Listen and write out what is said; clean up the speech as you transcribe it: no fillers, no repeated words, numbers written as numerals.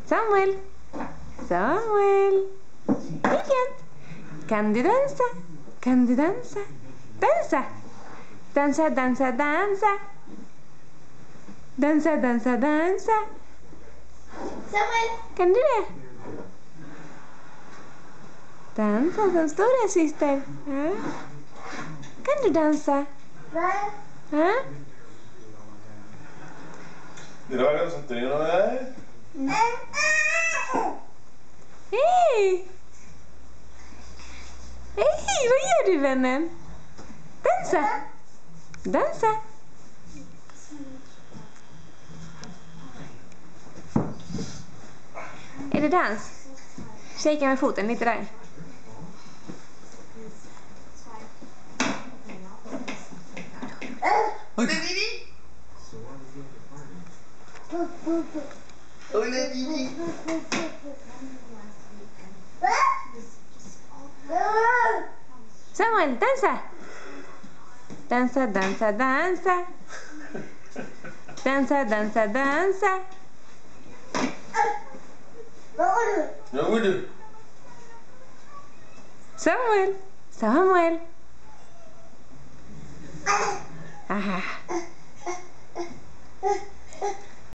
Samuel. Samuel. Igen. Kan du dansa? Kan du dansa? Dansa. Dansa, dansa, dansa. Dansa, dansa, dansa. Samuel. Kan du det? Dansa som stora syster. Ja. Kan du dansa? Nej. Ja? Droga no sentino, ¿verdad? Hej! Hej, vad gör du, vännen? Dansa! Dansa! Är det dans? Shaka med foten lite där. Oj, det är Didi! Oj, det är Didi! Samuel, dansa! Dansa, dansa, dansa. Dansa, dansa, dansa. Ja, vad är du? Samuel, Samuel. Aha.